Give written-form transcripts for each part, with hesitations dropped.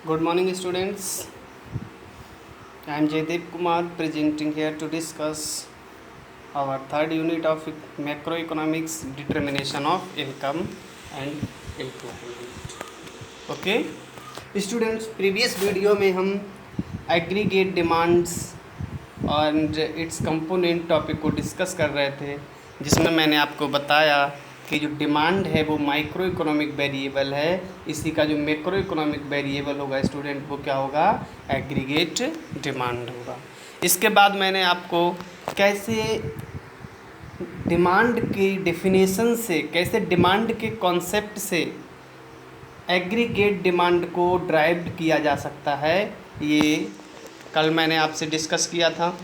Good morning, students. I am Jaydeep Kumar presenting here to discuss our third unit of macroeconomics determination of income and employment. Okay, students, previous video में हम aggregate demands और it's component topic को discuss कर रहे थे, जिसमें मैंने आपको बताया कि जो डिमांड है वो माइक्रो इकोनॉमिक वेरिएबल है। इसी का जो मैक्रो इकोनॉमिक वेरिएबल होगा स्टूडेंट, वो क्या होगा? एग्रीगेट डिमांड होगा। इसके बाद मैंने आपको कैसे डिमांड की डेफिनेशन से, कैसे डिमांड के कॉन्सेप्ट से एग्रीगेट डिमांड को ड्राइव किया जा सकता है, ये कल मैंने आपसे डिस्कस किया था।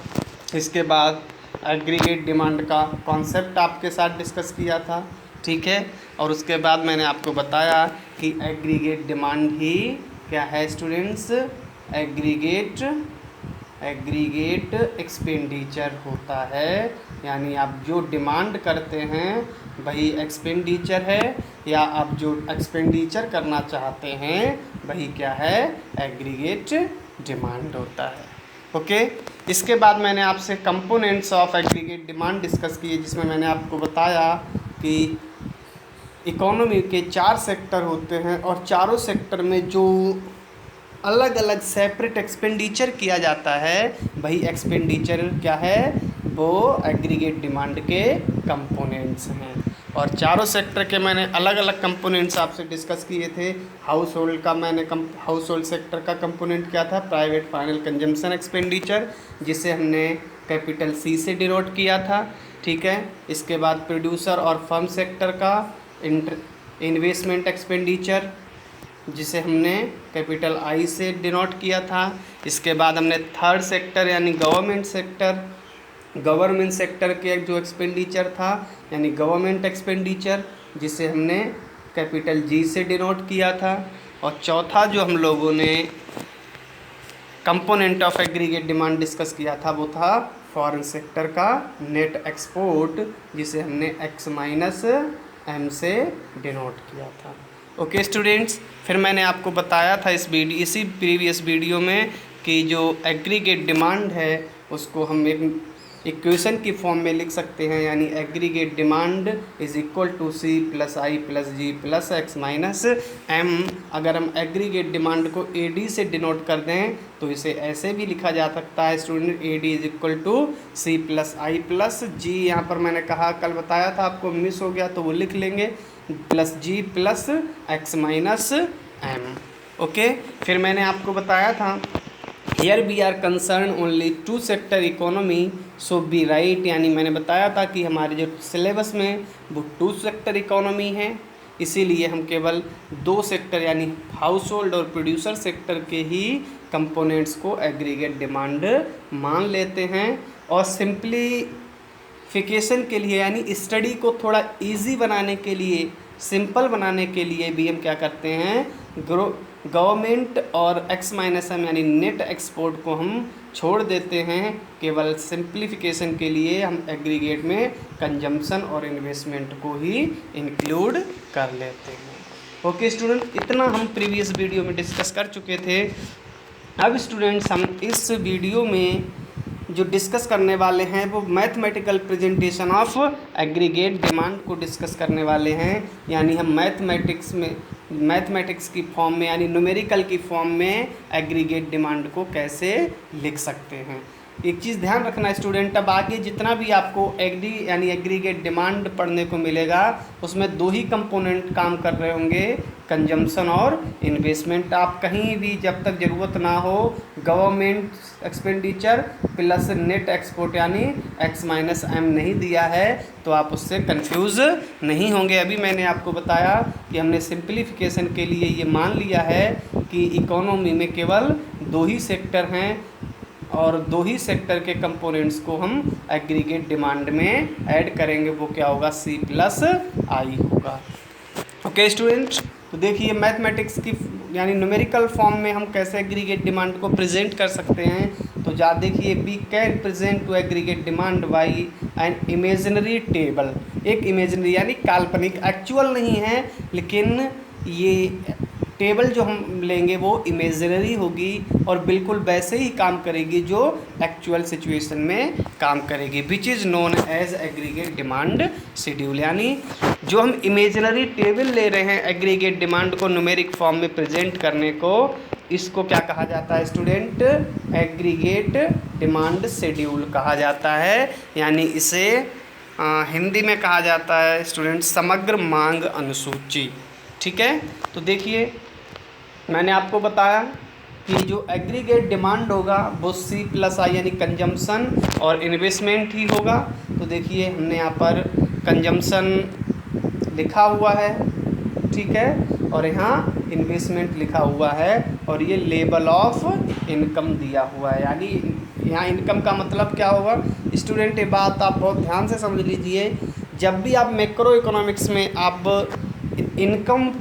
इसके बाद एग्रीगेट डिमांड का कॉन्सेप्ट आपके साथ डिस्कस किया था, ठीक है। और उसके बाद मैंने आपको बताया कि एग्रीगेट डिमांड ही क्या है स्टूडेंट्स? एग्रीगेट एक्सपेंडिचर होता है। यानी आप जो डिमांड करते हैं वही एक्सपेंडिचर है, या आप जो एक्सपेंडिचर करना चाहते हैं वही क्या है? एग्रीगेट डिमांड होता है। ओके, इसके बाद मैंने आपसे components of aggregate demand discuss किए, जिसमें मैंने आपको बताया कि इकोनॉमी के 4 सेक्टर होते हैं और चारों सेक्टर में जो अलग अलग सेपरेट एक्सपेंडिचर किया जाता है वही एक्सपेंडिचर क्या है? वो एग्रीगेट डिमांड के कंपोनेंट्स हैं। और चारों सेक्टर के मैंने अलग अलग कंपोनेंट्स आपसे डिस्कस किए थे। हाउस होल्ड का मैंने हाउस होल्ड सेक्टर का कंपोनेंट क्या था? प्राइवेट फाइनल कंजम्पशन एक्सपेंडिचर, जिसे हमने कैपिटल सी से डिनोट किया था, ठीक है। इसके बाद प्रोड्यूसर और फर्म सेक्टर का इन्वेस्टमेंट एक्सपेंडिचर, जिसे हमने कैपिटल आई से डिनोट किया था। इसके बाद हमने थर्ड सेक्टर यानी गवर्नमेंट सेक्टर के जो एक्सपेंडिचर था यानी गवर्नमेंट एक्सपेंडिचर, जिसे हमने कैपिटल जी से डिनोट किया था। और चौथा जो हम लोगों ने component of aggregate demand discuss किया था वो था फॉरेन सेक्टर का नेट एक्सपोर्ट, जिसे हमने एक्स माइनस एम से डिनोट किया था। ओके स्टूडेंट्स, फिर मैंने आपको बताया था इसी प्रीवियस वीडियो में कि जो एग्रीगेट डिमांड है उसको हम एक इक्वेशन की फॉर्म में लिख सकते हैं, यानी aggregate demand is equal to C plus I plus G plus X minus M. अगर हम एग्रीगेट डिमांड को ए डी से डिनोट कर दें तो इसे ऐसे भी लिखा जा सकता है student, A D is equal to C plus I plus G. यहाँ पर मैंने कहा, कल बताया था, आपको मिस हो गया तो वो लिख लेंगे, plus G plus X minus M. Okay, फिर मैंने आपको बताया था here we are concern only two sector economy so be right, यानी मैंने बताया था कि हमारे जो सिलेबस में वो 2 सेक्टर इकोनॉमी है, इसीलिए हम केवल 2 सेक्टर यानी हाउस होल्ड और प्रोड्यूसर सेक्टर के ही कंपोनेंट्स को एग्रीगेट डिमांड मान लेते हैं। और सिंप्लीफिकेशन के लिए यानी स्टडी को थोड़ा इजी बनाने के लिए, सिंपल बनाने के लिए भी हम क्या करते हैं? गवर्नमेंट और एक्स माइनस एम यानी नेट एक्सपोर्ट को हम छोड़ देते हैं। केवल सिंप्लीफिकेशन के लिए हम एग्रीगेट में कंजम्पशन और इन्वेस्टमेंट को ही इंक्लूड कर लेते हैं। ओके स्टूडेंट, इतना हम प्रीवियस वीडियो में डिस्कस कर चुके थे। अब स्टूडेंट्स, हम इस वीडियो में जो डिस्कस करने वाले हैं वो mathematical presentation of aggregate demand को डिस्कस करने वाले हैं। यानी हम मैथमेटिक्स की फॉर्म में यानी न्यूमेरिकल की फॉर्म में एग्रीगेट डिमांड को कैसे लिख सकते हैं। एक चीज़ ध्यान रखना स्टूडेंट, अब आगे जितना भी आपको एग्रीगेट डिमांड पढ़ने को मिलेगा उसमें 2 ही कंपोनेंट काम कर रहे होंगे, कंजम्पशन और इन्वेस्टमेंट। आप कहीं भी जब तक ज़रूरत ना हो government expenditure plus net export यानी एक्स माइनस एम नहीं दिया है तो आप उससे कंफ्यूज नहीं होंगे। अभी मैंने आपको बताया कि हमने सिंप्लीफिकेशन के लिए ये मान लिया है कि इकोनॉमी में केवल 2 ही सेक्टर हैं और 2 ही सेक्टर के कंपोनेंट्स को हम एग्रीगेट डिमांड में ऐड करेंगे, वो क्या होगा? सी प्लस आई होगा। ओके स्टूडेंट, तो देखिए मैथमेटिक्स की यानी न्यूमेरिकल फॉर्म में हम कैसे एग्रीगेट डिमांड को प्रेजेंट कर सकते हैं। तो जा देखिए, we can present to aggregate demand by an imaginary table. एक इमेजिनरी यानी काल्पनिक, एक्चुअल नहीं है, लेकिन ये टेबल जो हम लेंगे वो इमेजिनरी होगी और बिल्कुल वैसे ही काम करेगी जो एक्चुअल सिचुएशन में काम करेगी, which is known as aggregate demand schedule. यानी जो हम इमेजिनरी टेबल ले रहे हैं एग्रीगेट डिमांड को न्यूमेरिक फॉर्म में प्रेजेंट करने को, इसको क्या कहा जाता है स्टूडेंट? एग्रीगेट डिमांड शेड्यूल कहा जाता है। यानी इसे हिंदी में कहा जाता है स्टूडेंट समग्र मांग अनुसूची। ठीक है, तो देखिए मैंने आपको बताया कि जो एग्रीगेट डिमांड होगा वो C+I यानी कंजम्पशन और इन्वेस्टमेंट ही होगा। तो देखिए हमने यहाँ पर कंजम्पशन लिखा हुआ है, ठीक है, और यहाँ इन्वेस्टमेंट लिखा हुआ है और ये लेवल ऑफ इनकम दिया हुआ है। यानी यहाँ इनकम का मतलब क्या होगा स्टूडेंट, ये बात आप बहुत ध्यान से समझ लीजिए। जब भी आप मैक्रो इकोनॉमिक्स में आप इनकम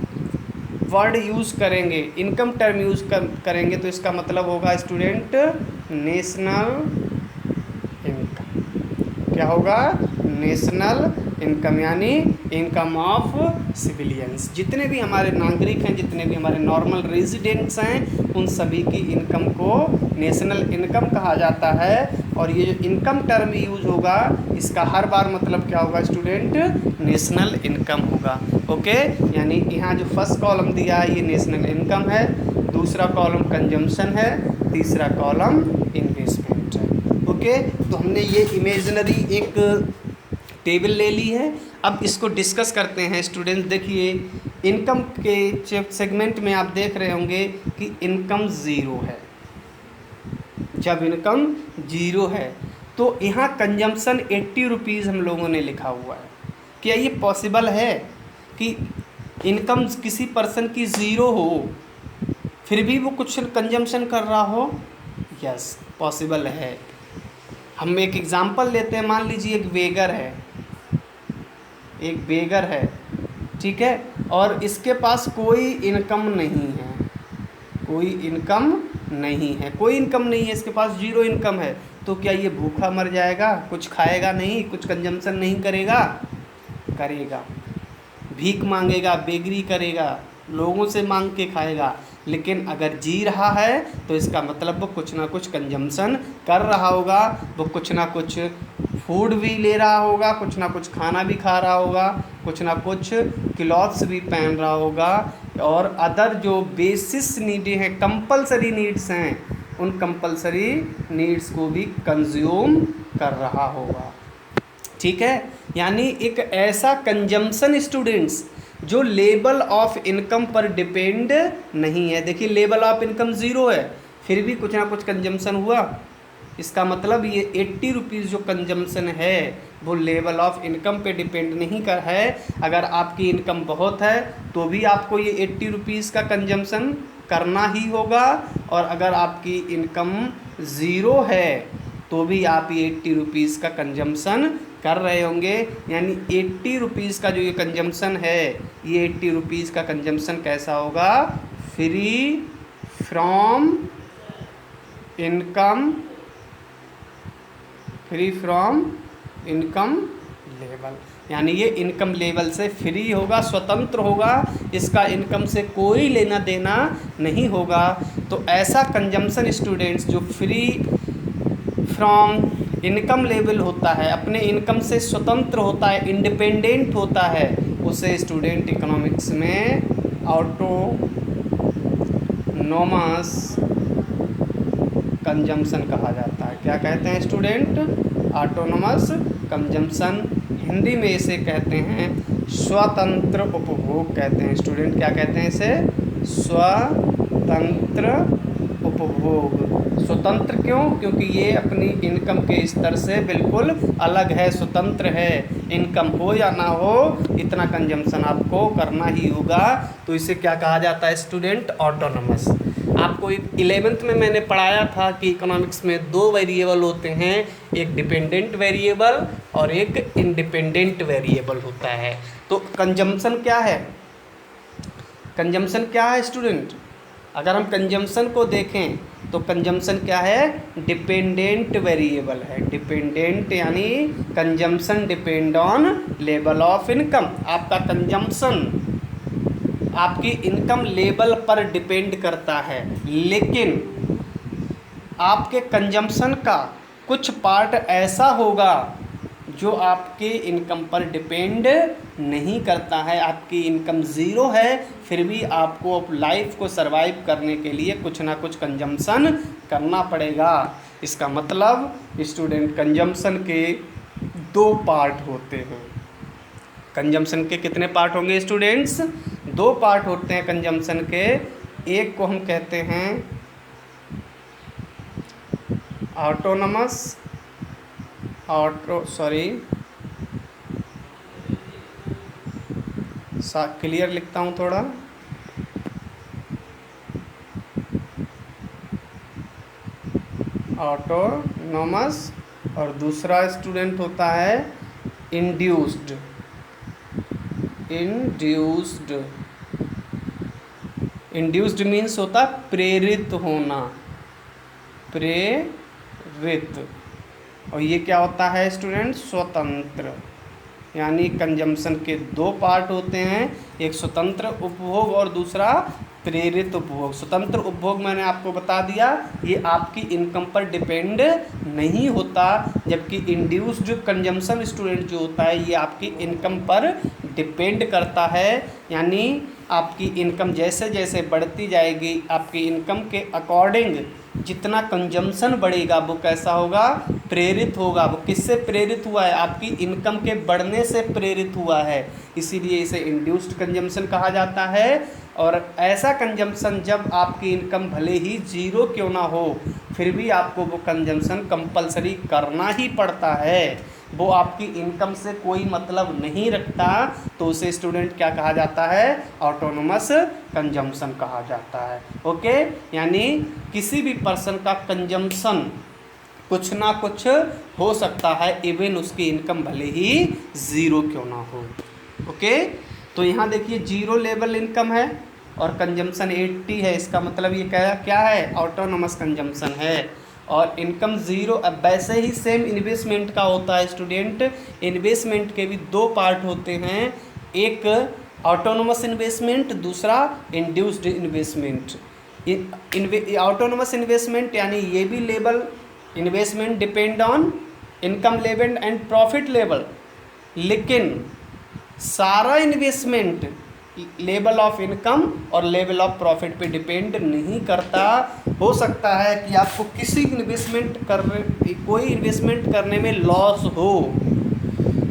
वर्ड यूज़ करेंगे, इनकम टर्म यूज़ करेंगे तो इसका मतलब होगा स्टूडेंट नेशनल इनकम। क्या होगा? नेशनल इनकम, यानी इनकम ऑफ सिविलियंस। जितने भी हमारे नागरिक हैं, जितने भी हमारे नॉर्मल रेजिडेंट्स हैं, उन सभी की इनकम को नेशनल इनकम कहा जाता है। और ये जो इनकम टर्म यूज होगा इसका हर बार मतलब क्या होगा स्टूडेंट? नेशनल इनकम होगा। ओके, यानी यहाँ जो फर्स्ट कॉलम दिया है ये नेशनल इनकम है, दूसरा कॉलम कंजम्पशन है, तीसरा कॉलम इन्वेस्टमेंट है। ओके, तो हमने ये इमेजिनरी एक टेबल ले ली है। अब इसको डिस्कस करते हैं स्टूडेंट्स। देखिए इनकम के सेगमेंट में आप देख रहे होंगे कि इनकम ज़ीरो है। जब इनकम ज़ीरो है तो यहाँ कंजम्पशन 80 रुपीज़ हम लोगों ने लिखा हुआ है। क्या ये पॉसिबल है कि इनकम किसी पर्सन की ज़ीरो हो फिर भी वो कुछ कंजम्पशन कर रहा हो? यस, पॉसिबल है। हम एक एग्ज़ाम्पल लेते हैं। मान लीजिए एक बेगर है, ठीक है, और इसके पास कोई इनकम नहीं है, कोई इनकम नहीं है, इसके पास ज़ीरो इनकम है। तो क्या ये भूखा मर जाएगा? कुछ खाएगा नहीं, कुछ कंजम्पशन नहीं करेगा? करेगा, भीख मांगेगा, बेगरी करेगा, लोगों से मांग के खाएगा। लेकिन अगर जी रहा है तो इसका मतलब वो कुछ ना कुछ कंजम्पशन कर रहा होगा, वो कुछ ना कुछ फूड भी ले रहा होगा, कुछ ना कुछ खाना भी खा रहा होगा, कुछ ना कुछ क्लॉथ्स भी पहन रहा होगा, और अदर जो बेसिस नीडें हैं, कंपलसरी नीड्स हैं, उन कंपलसरी नीड्स को भी कंज्यूम कर रहा होगा। ठीक है, यानी एक ऐसा कंजम्पशन स्टूडेंट्स जो लेवल ऑफ इनकम पर डिपेंड नहीं है। देखिए लेवल ऑफ इनकम ज़ीरो है फिर भी कुछ ना कुछ कंजम्पशन हुआ। इसका मतलब ये 80 रुपीज़ जो कंजम्पशन है वो लेवल ऑफ इनकम पे डिपेंड नहीं कर है। अगर आपकी इनकम बहुत है तो भी आपको ये 80 रुपीज़ का कंजम्पशन करना ही होगा, और अगर आपकी इनकम ज़ीरो है तो भी आप ये 80 रुपीज़ का कंजम्पशन कर रहे होंगे। यानी 80 रुपीज़ का जो ये कंजम्पशन है, ये 80 रुपीज़ का कंजम्पशन कैसा होगा? Free from income level. यानी ये इनकम लेवल से फ्री होगा, स्वतंत्र होगा, इसका इनकम से कोई लेना देना नहीं होगा। तो ऐसा कंजम्पशन स्टूडेंट्स जो फ्री फ्रॉम इनकम लेवल होता है, अपने इनकम से स्वतंत्र होता है, इंडिपेंडेंट होता है, उसे स्टूडेंट इकोनॉमिक्स में ऑटोनोमस कंजम्पशन कहा जाता है। क्या कहते हैं स्टूडेंट? Autonomous consumption. हिंदी में इसे कहते हैं स्वतंत्र उपभोग कहते हैं स्टूडेंट। क्या कहते हैं इसे? स्वतंत्र उपभोग। स्वतंत्र क्यों? क्योंकि ये अपनी इनकम के स्तर से बिल्कुल अलग है, स्वतंत्र है। इनकम हो या ना हो इतना कंजम्पशन आपको करना ही होगा। तो इसे क्या कहा जाता है स्टूडेंट? ऑटोनोमस। आपको 11th में मैंने पढ़ाया था कि इकोनॉमिक्स में 2 वेरिएबल होते हैं, एक डिपेंडेंट वेरिएबल और एक इंडिपेंडेंट वेरिएबल होता है। तो कंजम्पशन क्या है? कंजम्पशन क्या है स्टूडेंट? अगर हम कंजम्पशन को देखें तो कंजम्पशन क्या है? डिपेंडेंट वेरिएबल है। डिपेंडेंट यानी consumption depend on level of income. आपका कंजम्पशन आपकी इनकम लेवल पर डिपेंड करता है, लेकिन आपके कंजम्पशन का कुछ पार्ट ऐसा होगा जो आपके इनकम पर डिपेंड नहीं करता है। आपकी इनकम ज़ीरो है, फिर भी आपको लाइफ को सरवाइव करने के लिए कुछ ना कुछ कंजम्पशन करना पड़ेगा। इसका मतलब स्टूडेंट, कंजम्पशन के दो पार्ट होते हैं। कंजम्पशन के कितने पार्ट होंगे स्टूडेंट्स? दो पार्ट होते हैं कंजम्पशन के। एक को हम कहते हैं ऑटोनमस, क्लियर लिखता हूँ थोड़ा। ऑटोनोमस, और दूसरा स्टूडेंट होता है इंड्यूस्ड। इंड्यूस्ड मीन्स होता प्रेरित होना, प्रेरित। और ये क्या होता है स्टूडेंट? स्वतंत्र। यानी कंजम्पशन के दो पार्ट होते हैं, एक स्वतंत्र उपभोग और दूसरा प्रेरित उपभोग। स्वतंत्र उपभोग मैंने आपको बता दिया, ये आपकी इनकम पर डिपेंड नहीं होता, जबकि इंड्यूस्ड कंजम्पशन स्टूडेंट जो होता है ये आपकी इनकम पर डिपेंड करता है। यानी आपकी इनकम जैसे जैसे बढ़ती जाएगी, आपकी इनकम के अकॉर्डिंग जितना कंजम्पशन बढ़ेगा वो कैसा होगा? प्रेरित होगा। वो किससे प्रेरित हुआ है? आपकी इनकम के बढ़ने से प्रेरित हुआ है, इसीलिए इसे इंड्यूस्ड कंजम्पशन कहा जाता है। और ऐसा कंजम्पशन जब आपकी इनकम भले ही ज़ीरो क्यों ना हो, फिर भी आपको वो कंजम्पशन कंपलसरी करना ही पड़ता है। वो आपकी इनकम से कोई मतलब नहीं रखता, तो उसे स्टूडेंट क्या कहा जाता है? ऑटोनोमस कंजम्पशन कहा जाता है। ओके, यानी किसी भी पर्सन का कंजम्पशन कुछ ना कुछ हो सकता है, इवन उसकी इनकम भले ही ज़ीरो क्यों ना हो। ओके, तो यहाँ देखिए जीरो लेवल इनकम है और कंजम्पशन 80 है, इसका मतलब ये क्या है? ऑटोनोमस कंजम्पशन है। और इनकम ज़ीरो, अब वैसे ही सेम इन्वेस्टमेंट का होता है स्टूडेंट। इन्वेस्टमेंट के भी दो पार्ट होते हैं, एक ऑटोनोमस इन्वेस्टमेंट, दूसरा इंड्यूस्ड इन्वेस्टमेंट। ऑटोनोमस इन्वेस्टमेंट यानी ये भी level investment depend on income level and profit level, लेकिन सारा इन्वेस्टमेंट लेवल ऑफ इनकम और लेवल ऑफ प्रॉफिट पे डिपेंड नहीं करता। हो सकता है कि आपको कोई इन्वेस्टमेंट करने में लॉस हो,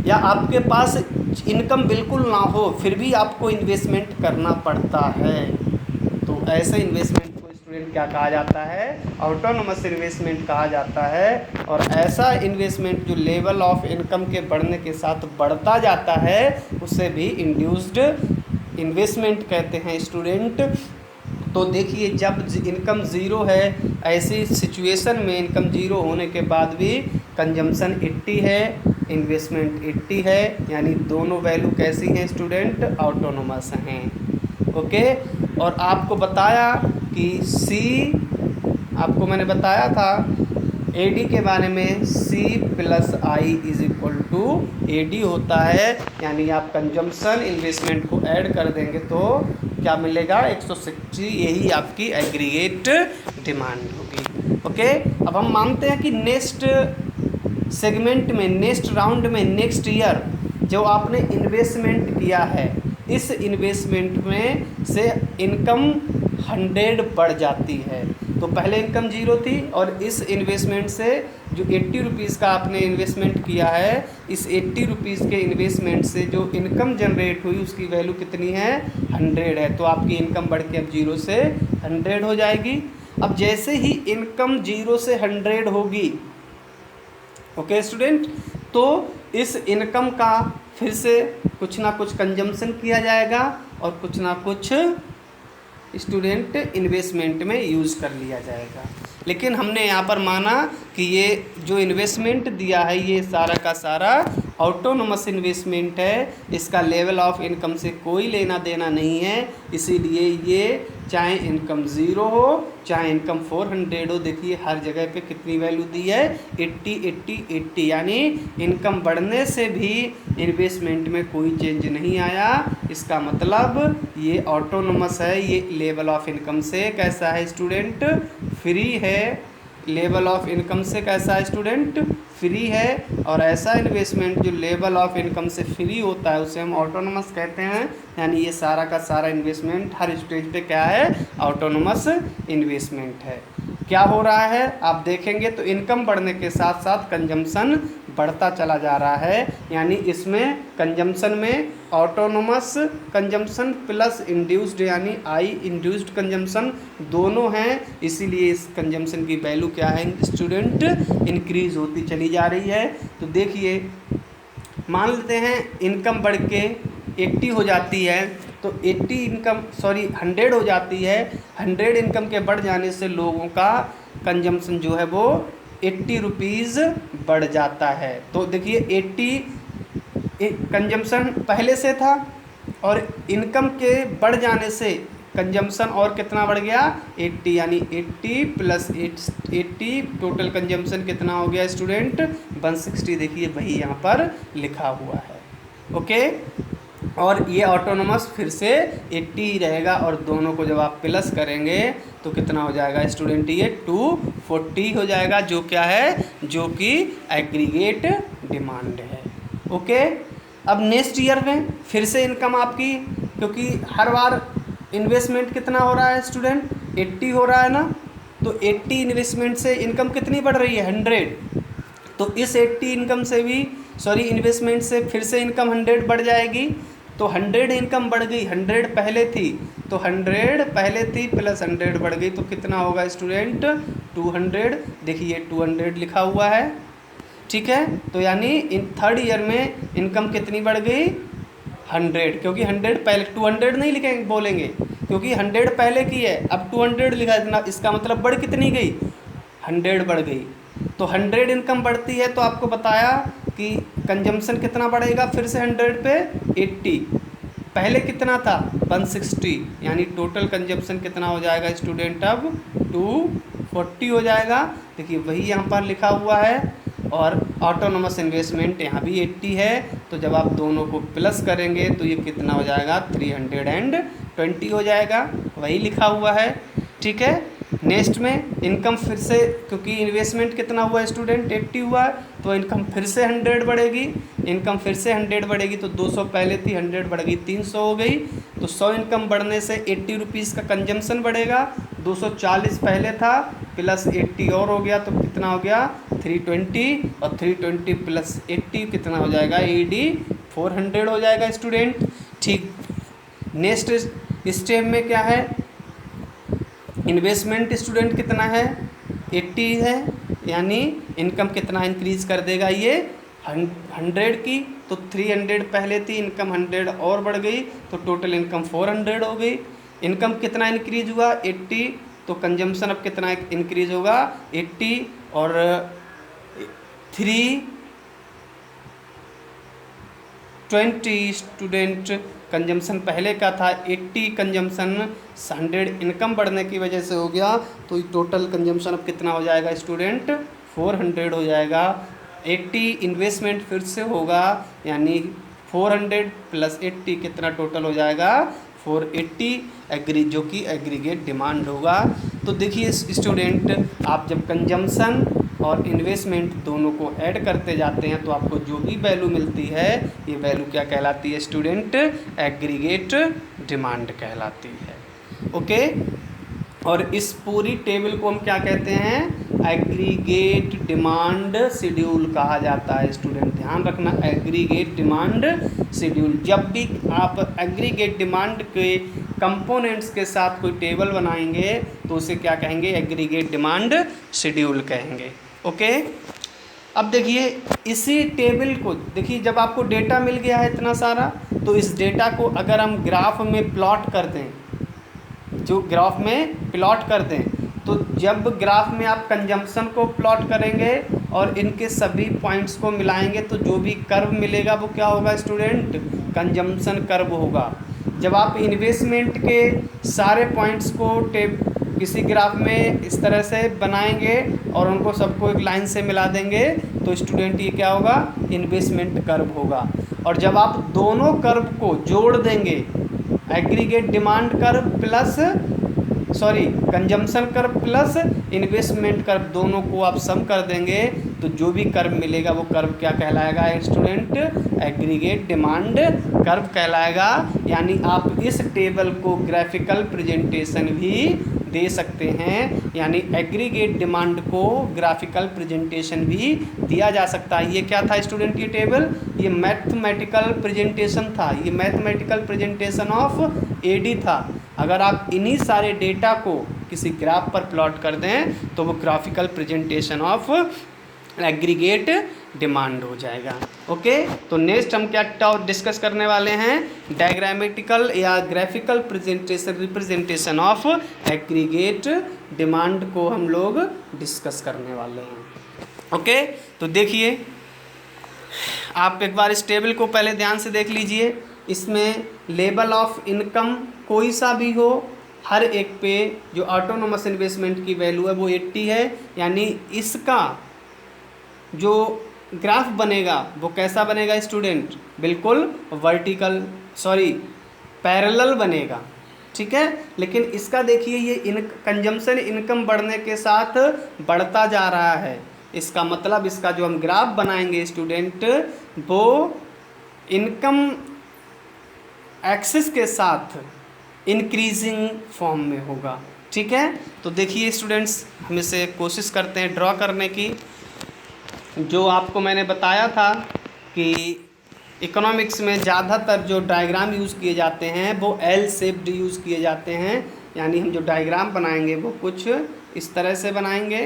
या आपके पास इनकम बिल्कुल ना हो, फिर भी आपको इन्वेस्टमेंट करना पड़ता है। तो ऐसे इन्वेस्टमेंट को स्टूडेंट क्या कहा जाता है? ऑटोनोमस इन्वेस्टमेंट कहा जाता है। और ऐसा इन्वेस्टमेंट जो लेवल ऑफ इनकम के बढ़ने के साथ बढ़ता जाता है, उसे भी इंड्यूस्ड इन्वेस्टमेंट कहते हैं स्टूडेंट। तो देखिए, जब इनकम ज़ीरो है, ऐसी सिचुएशन में इनकम ज़ीरो होने के बाद भी कंजम्पशन 80 है, इन्वेस्टमेंट 80 है, यानी दोनों वैल्यू कैसी हैं स्टूडेंट? ऑटोनोमस हैं। ओके, और आपको बताया कि आपको मैंने बताया था AD के बारे में, C + I = AD होता है। यानी आप कंजम्पशन इन्वेस्टमेंट को ऐड कर देंगे तो क्या मिलेगा? 160, यही आपकी एग्रीगेट डिमांड होगी। ओके, अब हम मानते हैं कि नेक्स्ट सेगमेंट में, नेक्स्ट राउंड में, नेक्स्ट ईयर जो आपने इन्वेस्टमेंट किया है, इस इन्वेस्टमेंट में से इनकम 100 बढ़ जाती है। तो पहले इनकम ज़ीरो थी और इस इन्वेस्टमेंट से जो 80 रुपीज़ का आपने इन्वेस्टमेंट किया है, इस 80 रुपीज़ के इन्वेस्टमेंट से जो इनकम जनरेट हुई उसकी वैल्यू कितनी है? 100 है। तो आपकी इनकम बढ़ के अब 0 से 100 हो जाएगी। अब जैसे ही इनकम 0 से 100 होगी, ओके स्टूडेंट, तो इस इनकम का फिर से कुछ ना कुछ कंजम्पशन किया जाएगा और कुछ ना कुछ स्टूडेंट इन्वेस्टमेंट में यूज़ कर लिया जाएगा। लेकिन हमने यहाँ पर माना कि ये जो इन्वेस्टमेंट दिया है ये सारा का सारा ऑटोनोमस इन्वेस्टमेंट है, इसका लेवल ऑफ इनकम से कोई लेना देना नहीं है, इसीलिए ये चाहे इनकम 0 हो चाहे इनकम 400 हो, देखिए हर जगह पे कितनी वैल्यू दी है 80 80 80, यानी इनकम बढ़ने से भी इन्वेस्टमेंट में कोई चेंज नहीं आया। इसका मतलब ये ऑटोनोमस है, ये लेवल ऑफ इनकम से कैसा है स्टूडेंट, फ्री है। लेवल ऑफ इनकम से कैसा है स्टूडेंट, फ्री है। और ऐसा इन्वेस्टमेंट जो लेवल ऑफ इनकम से फ्री होता है उसे हम ऑटोनोमस कहते हैं। यानी ये सारा का सारा इन्वेस्टमेंट हर स्टेज पे क्या है, ऑटोनोमस इन्वेस्टमेंट है। क्या हो रहा है आप देखेंगे तो इनकम बढ़ने के साथ साथ कंजम्पशन बढ़ता चला जा रहा है। यानी इसमें कंजम्पशन में ऑटोनोमस कंजम्पशन प्लस इंड्यूस्ड यानी आई इंड्यूस्ड कंजम्पशन दोनों हैं, इसीलिए इस कंजम्पशन की वैल्यू क्या है स्टूडेंट, इंक्रीज होती चली जा रही है। तो देखिए मान लेते हैं इनकम बढ़ के 80 हो जाती है, तो 100 हो जाती है। 100 इनकम के बढ़ जाने से लोगों का कंजम्पशन जो है वो 80 रुपीज़ बढ़ जाता है। तो देखिए 80 कंजम्पशन पहले से था और इनकम के बढ़ जाने से कंजम्पशन और कितना बढ़ गया 80, यानी 80 प्लस 80 टोटल कंजम्पशन कितना हो गया स्टूडेंट 160। देखिए वही यहाँ पर लिखा हुआ है। ओके, और ये ऑटोनोमस फिर से 80 ही रहेगा और दोनों को जब आप प्लस करेंगे तो कितना हो जाएगा स्टूडेंट, ये 240 हो जाएगा, जो क्या है, जो कि एग्रीगेट डिमांड है। ओके, अब नेक्स्ट ईयर में फिर से इनकम आपकी, क्योंकि हर बार इन्वेस्टमेंट कितना हो रहा है स्टूडेंट 80 हो रहा है ना, तो 80 इन्वेस्टमेंट से इनकम कितनी बढ़ रही है 100, तो इस 80 इनकम से भी इन्वेस्टमेंट से फिर से इनकम 100 बढ़ जाएगी। तो 100 इनकम बढ़ गई, 100 पहले थी तो 100 पहले थी प्लस 100 बढ़ गई तो कितना होगा स्टूडेंट 200। देखिए 200 लिखा हुआ है, ठीक है। तो यानी इन थर्ड ईयर में इनकम कितनी बढ़ गई 100, क्योंकि 100 पहले 200 नहीं लिखेंगे बोलेंगे क्योंकि 100 पहले की है, अब 200 लिखा है, इसका मतलब बढ़ कितनी गई 100 बढ़ गई। तो 100 इनकम बढ़ती है तो आपको बताया कि कंजम्पशन कितना बढ़ेगा फिर से 100 पे 80, पहले कितना था 160, यानी टोटल कंजम्पशन कितना हो जाएगा स्टूडेंट अब 240 हो जाएगा। देखिए वही यहाँ पर लिखा हुआ है और ऑटोनोमस इन्वेस्टमेंट यहाँ भी 80 है, तो जब आप दोनों को प्लस करेंगे तो ये कितना हो जाएगा 320 हो जाएगा, वही लिखा हुआ है, ठीक है। नेक्स्ट में इनकम फिर से, क्योंकि इन्वेस्टमेंट कितना हुआ स्टूडेंट 80 हुआ, तो इनकम फिर से 100 बढ़ेगी, इनकम फिर से 100 बढ़ेगी, तो 200 पहले थी 100 बढ़ गई 300 हो गई, तो 100 इनकम बढ़ने से 80 रुपीज़ का कंजम्पशन बढ़ेगा, 240 पहले था प्लस 80 और हो गया तो कितना हो गया 320, और 320 प्लस 80 कितना हो जाएगा 400 हो जाएगा स्टूडेंट, ठीक। नेक्स्ट स्टेप में क्या है, इन्वेस्टमेंट स्टूडेंट कितना है 80 है, यानी इनकम कितना इंक्रीज कर देगा ये 100 की, तो 300 पहले थी, इनकम 100 और बढ़ गई तो टोटल इनकम 400 हो गई। इनकम कितना इंक्रीज हुआ 80, तो कंजम्पशन अब कितना इंक्रीज होगा 80 और 320 स्टूडेंट कंजम्पशन पहले का था 80, कंजम्पशन 100 इनकम बढ़ने की वजह से हो गया, तो टोटल कंजम्पशन अब कितना हो जाएगा स्टूडेंट 400 हो जाएगा। 80 इन्वेस्टमेंट फिर से होगा, यानी 400 प्लस 80 कितना टोटल हो जाएगा 480 जो कि एग्रीगेट डिमांड होगा। तो देखिए स्टूडेंट, आप जब कंजम्पशन और इन्वेस्टमेंट दोनों को ऐड करते जाते हैं तो आपको जो भी वैल्यू मिलती है ये वैल्यू क्या कहलाती है स्टूडेंट, एग्रीगेट डिमांड कहलाती है। ओके, और इस पूरी टेबल को हम क्या कहते हैं, एग्रीगेट डिमांड शेड्यूल कहा जाता है। स्टूडेंट ध्यान रखना, एग्रीगेट डिमांड शेड्यूल, जब भी आप एग्रीगेट डिमांड के कंपोनेंट्स के साथ कोई टेबल बनाएंगे तो उसे क्या कहेंगे, एग्रीगेट डिमांड शेड्यूल कहेंगे। ओके, अब देखिए इसी टेबल को देखिए, जब आपको डेटा मिल गया है इतना सारा, तो इस डेटा को अगर हम ग्राफ में प्लॉट कर दें, जो ग्राफ में प्लॉट कर दें, तो जब ग्राफ में आप कंजम्पशन को प्लॉट करेंगे और इनके सभी पॉइंट्स को मिलाएंगे तो जो भी कर्व मिलेगा वो क्या होगा स्टूडेंट, कंजम्पशन कर्व होगा। जब आप इन्वेस्टमेंट के सारे पॉइंट्स को किसी ग्राफ में इस तरह से बनाएंगे और उनको सबको एक लाइन से मिला देंगे तो स्टूडेंट ये क्या होगा, इन्वेस्टमेंट कर्व होगा। और जब आप दोनों कर्व को जोड़ देंगे, aggregate demand curve plus consumption curve plus investment curve, दोनों को आप सम कर देंगे तो जो भी कर्व मिलेगा वो कर्व क्या कहलाएगा स्टूडेंट, एग्रीगेट डिमांड कर्व कहलाएगा। यानी आप इस टेबल को ग्राफिकल प्रेजेंटेशन भी दे सकते हैं, यानी एग्रीगेट डिमांड को ग्राफिकल प्रेजेंटेशन भी दिया जा सकता है। ये क्या था स्टूडेंट, ये टेबल, ये मैथमेटिकल प्रेजेंटेशन था, ये मैथमेटिकल प्रेजेंटेशन ऑफ एडी था। अगर आप इन्हीं सारे डेटा को किसी ग्राफ पर प्लॉट कर दें तो वो graphical presentation of aggregate demand हो जाएगा। ओके, तो नेक्स्ट हम क्या डिस्कस करने वाले हैं, डायग्रामेटिकल या graphical representation of aggregate demand को हम लोग डिस्कस करने वाले हैं। ओके, तो देखिए आप एक बार इस टेबल को पहले ध्यान से देख लीजिए। इसमें लेवल ऑफ इनकम कोई सा भी हो, हर एक पे जो ऑटोनोमस इन्वेस्टमेंट की वैल्यू है वो 80 है। यानी इसका जो ग्राफ बनेगा वो कैसा बनेगा स्टूडेंट, बिल्कुल पैरेलल बनेगा, ठीक है। लेकिन इसका देखिए ये कंजम्पशन इनकम बढ़ने के साथ बढ़ता जा रहा है। इसका मतलब इसका जो हम ग्राफ बनाएंगे स्टूडेंट वो इनकम एक्सिस के साथ इंक्रीजिंग फॉर्म में होगा, ठीक है। तो देखिए स्टूडेंट्स, हम इसे कोशिश करते हैं ड्रॉ करने की। जो आपको मैंने बताया था कि इकोनॉमिक्स में ज़्यादातर जो डायग्राम यूज़ किए जाते हैं वो एल शेप्ड यूज़ किए जाते हैं। यानी हम जो डायग्राम बनाएंगे वो कुछ इस तरह से बनाएंगे।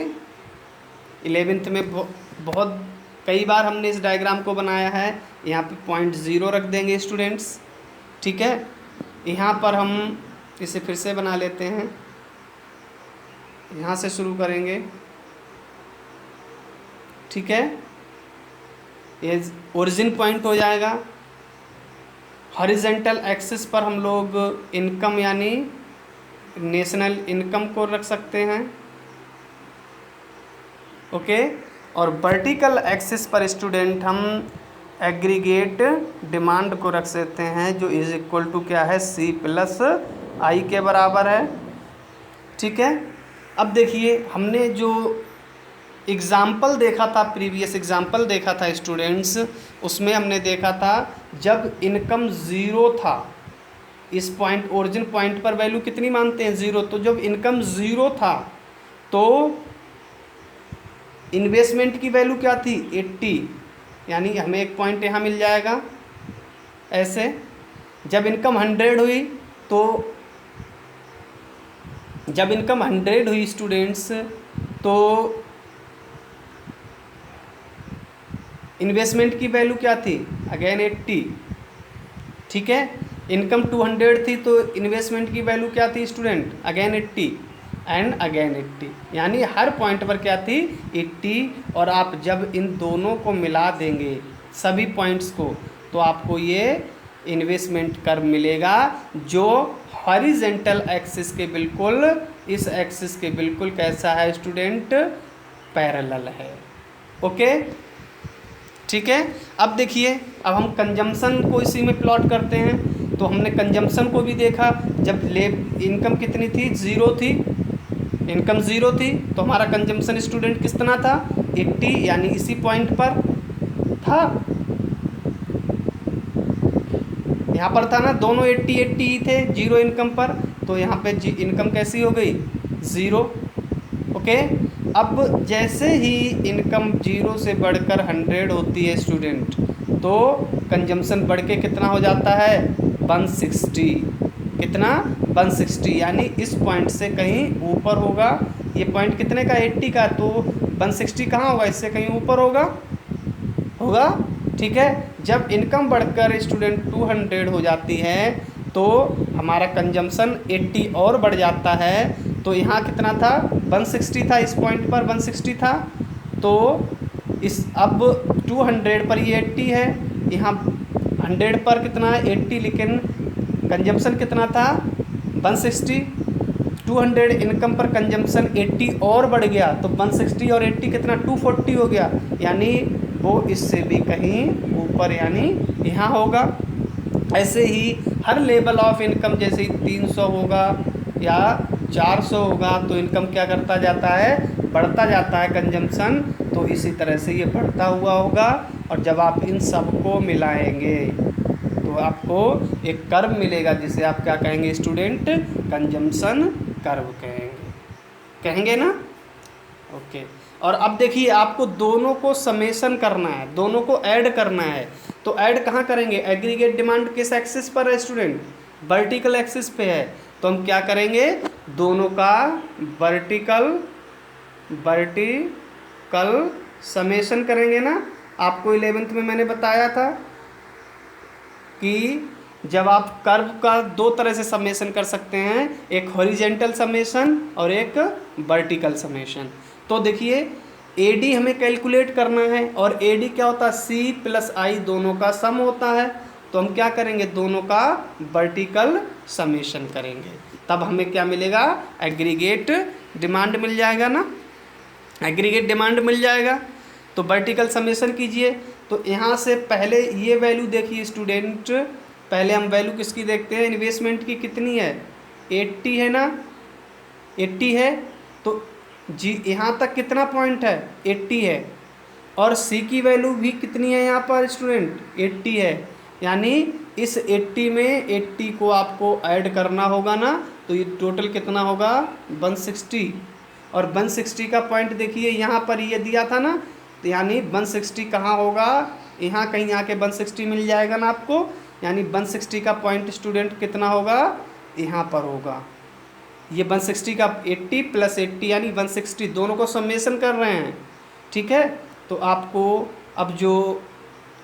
11th में बहुत कई बार हमने इस डायग्राम को बनाया है। यहाँ पे पॉइंट 0 रख देंगे स्टूडेंट्स, ठीक है। यहाँ पर हम इसे फिर से बना लेते हैं, यहाँ से शुरू करेंगे, ठीक है। ये ओरिजिन पॉइंट हो जाएगा। हॉरिजेंटल एक्सिस पर हम लोग इनकम यानी नेशनल इनकम को रख सकते हैं, ओके। और वर्टिकल एक्सिस पर स्टूडेंट हम एग्रीगेट डिमांड को रख सकते हैं, जो इज इक्वल टू क्या है, C प्लस I के बराबर है, ठीक है। अब देखिए हमने जो एग्ज़ाम्पल देखा था, प्रीवियस एग्ज़ाम्पल देखा था स्टूडेंट्स, उसमें हमने देखा था जब इनकम 0 था, इस पॉइंट ओरिजिन पॉइंट पर वैल्यू कितनी मानते हैं, 0। तो जब इनकम 0 था तो इन्वेस्टमेंट की वैल्यू क्या थी, 80। यानी हमें एक पॉइंट यहाँ मिल जाएगा ऐसे। जब इनकम 100 हुई तो जब इनकम 100 हुई स्टूडेंट्स तो इन्वेस्टमेंट की वैल्यू क्या थी, अगेन 80, ठीक है। इनकम 200 थी तो इन्वेस्टमेंट की वैल्यू क्या थी स्टूडेंट, अगेन 80 एंड अगेन 80। यानी हर पॉइंट पर क्या थी, 80। और आप जब इन दोनों को मिला देंगे सभी पॉइंट्स को तो आपको ये इन्वेस्टमेंट कर्व मिलेगा जो हॉरिजेंटल एक्सिस के बिल्कुल, इस एक्सिस के बिल्कुल कैसा है स्टूडेंट, पैरेलल है, ओके, ठीक है। अब देखिए, अब हम कंजम्पशन को इसी में प्लॉट करते हैं। तो हमने कंजम्पशन को भी देखा, जब इनकम कितनी थी, 0 थी, इनकम 0 थी तो हमारा कंजम्पशन स्टूडेंट कितना था, 80। यानी इसी पॉइंट पर था, यहाँ पर था ना, दोनों 80 ही थे 0 इनकम पर। तो यहाँ पे इनकम कैसी हो गई, 0, ओके। अब जैसे ही इनकम 0 से बढ़कर 100 होती है स्टूडेंट तो कंजम्पशन बढ़ के कितना हो जाता है, 160। कितना, 160। यानी इस पॉइंट से कहीं ऊपर होगा। ये पॉइंट कितने का, 80 का, तो 160 कहाँ होगा, इससे कहीं ऊपर होगा, ठीक है। जब इनकम बढ़कर स्टूडेंट 200 हो जाती है तो हमारा कंजम्पशन 80 और बढ़ जाता है। तो यहाँ कितना था, 160 था, इस पॉइंट पर 160 था। तो इस अब 200 पर ये 80 है, यहाँ 100 पर कितना है, 80। लेकिन कंजम्पशन कितना था 160, 200 इनकम पर कंजम्पशन 80 और बढ़ गया तो 160 और 80 कितना 240 हो गया, यानी वो इससे भी कहीं ऊपर यानी यहाँ होगा। ऐसे ही हर लेवल ऑफ इनकम जैसे 300 होगा या 400 होगा तो इनकम क्या करता जाता है, बढ़ता जाता है कंजम्पशन, तो इसी तरह से ये बढ़ता हुआ होगा। और जब आप इन सबको मिलाएंगे तो आपको एक कर्व मिलेगा जिसे आप क्या कहेंगे स्टूडेंट, कंजम्पशन कर्व कहेंगे ना। ओके, और अब देखिए आपको दोनों को समेशन करना है, दोनों को ऐड करना है। तो ऐड कहाँ करेंगे, एग्रीगेट डिमांड किस एक्सिस पर है स्टूडेंट, वर्टिकल एक्सिस पे है। तो हम क्या करेंगे, दोनों का वर्टिकल समेशन करेंगे ना। आपको 11th में मैंने बताया था कि जब आप कर्व का दो तरह से समेशन कर सकते हैं, एक हॉरिजेंटल समेशन और एक वर्टिकल समेशन। तो देखिए AD हमें कैलकुलेट करना है और AD क्या होता है, C प्लस I दोनों का सम होता है। तो हम क्या करेंगे, दोनों का वर्टिकल समेशन करेंगे, तब हमें क्या मिलेगा, एग्रीगेट डिमांड मिल जाएगा ना, एग्रीगेट डिमांड मिल जाएगा। तो वर्टिकल समेशन कीजिए। तो यहाँ से पहले ये वैल्यू देखिए स्टूडेंट, पहले हम वैल्यू किसकी देखते हैं, इन्वेस्टमेंट की कितनी है 80 है ना, 80 है। तो जी यहाँ तक कितना पॉइंट है 80 है, और C की वैल्यू भी कितनी है यहाँ पर स्टूडेंट 80 है, यानी इस 80 में 80 को आपको ऐड करना होगा ना, तो ये टोटल कितना होगा 160। और 160 का पॉइंट देखिए यहाँ पर ये दिया था ना, तो यानी 160 कहाँ होगा, यहाँ कहीं आके 160 मिल जाएगा ना आपको, यानी 160 का पॉइंट स्टूडेंट कितना होगा, यहाँ पर होगा। ये 160 का 80 प्लस 80 यानी 160 दोनों को समेशन कर रहे हैं, ठीक है। तो आपको अब जो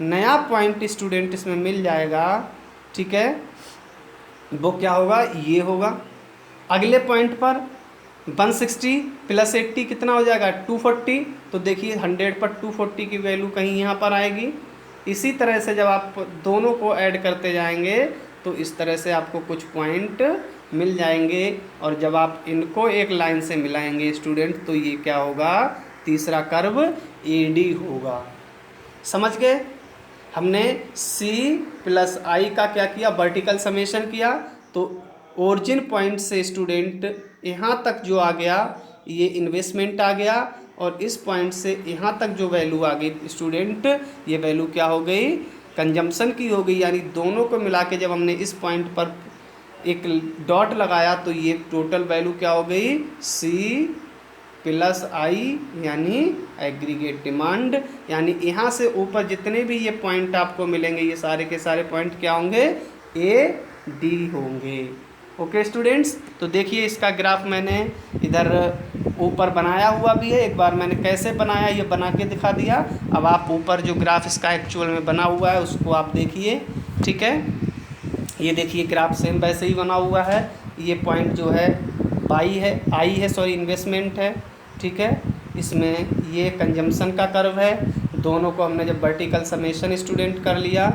नया पॉइंट स्टूडेंट इसमें मिल जाएगा, ठीक है, वो क्या होगा, ये होगा। अगले पॉइंट पर 160 प्लस 80 कितना हो जाएगा 240। तो देखिए 100 पर 240 की वैल्यू कहीं यहाँ पर आएगी। इसी तरह से जब आप दोनों को ऐड करते जाएंगे तो इस तरह से आपको कुछ पॉइंट मिल जाएंगे, और जब आप इनको एक लाइन से मिलाएंगे स्टूडेंट तो ये क्या होगा, तीसरा कर्व AD होगा। समझ गए, हमने C प्लस I का क्या किया, वर्टिकल समेशन किया। तो ओरिजिन पॉइंट से स्टूडेंट यहाँ तक जो आ गया ये इन्वेस्टमेंट आ गया, और इस पॉइंट से यहाँ तक जो वैल्यू आ गई स्टूडेंट, ये वैल्यू क्या हो गई, कंजम्पशन की हो गई। यानी दोनों को मिला के जब हमने इस पॉइंट पर एक डॉट लगाया तो ये टोटल वैल्यू क्या हो गई, C प्लस I यानी एग्रीगेट डिमांड। यानी यहाँ से ऊपर जितने भी ये पॉइंट आपको मिलेंगे ये सारे के सारे पॉइंट क्या होंगे, AD होंगे। ओके स्टूडेंट्स, तो देखिए इसका ग्राफ मैंने इधर ऊपर बनाया हुआ भी है, एक बार मैंने कैसे बनाया ये बना के दिखा दिया। अब आप ऊपर जो ग्राफ इसका एक्चुअल में बना हुआ है उसको आप देखिए, ठीक है। ये देखिए ग्राफ सेम वैसे ही बना हुआ है। ये पॉइंट जो है I है सॉरी इन्वेस्टमेंट है, ठीक है। इसमें ये कंजम्पशन का कर्व है। दोनों को हमने जब वर्टिकल समेशन स्टूडेंट कर लिया,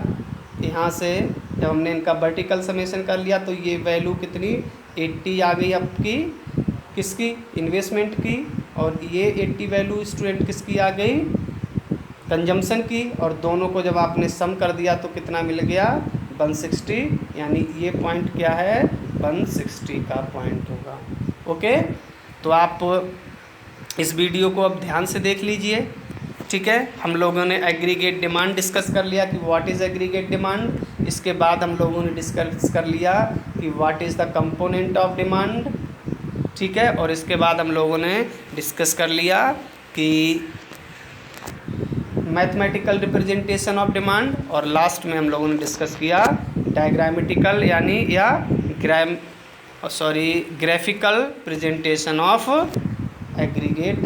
यहाँ से जब हमने इनका वर्टिकल समेशन कर लिया तो ये वैल्यू कितनी 80 आ गई आपकी, किसकी, इन्वेस्टमेंट की, और ये 80 वैल्यू स्टूडेंट किसकी आ गई, कंजम्पशन की। और दोनों को जब आपने सम कर दिया तो कितना मिल गया 160, यानी ये पॉइंट क्या है 160 का पॉइंट होगा। ओके, तो आप इस वीडियो को अब ध्यान से देख लीजिए, ठीक है। हम लोगों ने एग्रीगेट डिमांड डिस्कस कर लिया कि व्हाट इज़ एग्रीगेट डिमांड। इसके बाद हम लोगों ने डिस्कस कर लिया कि what is the component of demand, ठीक है। और इसके बाद हम लोगों ने डिस्कस कर लिया कि मैथमेटिकल रिप्रेजेंटेशन ऑफ डिमांड, और लास्ट में हम लोगों ने डिस्कस किया डायग्रामेटिकल यानी या graphical presentation of aggregate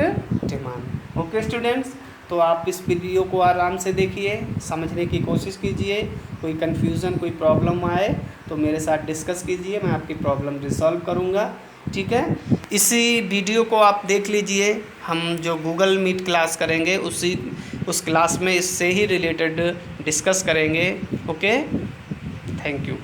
demand. Okay students, तो आप इस वीडियो को आराम से देखिए, समझने की कोशिश कीजिए। कोई कन्फ्यूज़न कोई प्रॉब्लम आए तो मेरे साथ डिस्कस कीजिए, मैं आपकी प्रॉब्लम रिसॉल्व करूँगा, ठीक है। इसी वीडियो को आप देख लीजिए, हम जो गूगल मीट क्लास करेंगे उस क्लास में इससे ही रिलेटेड डिस्कस करेंगे। Okay, thank you.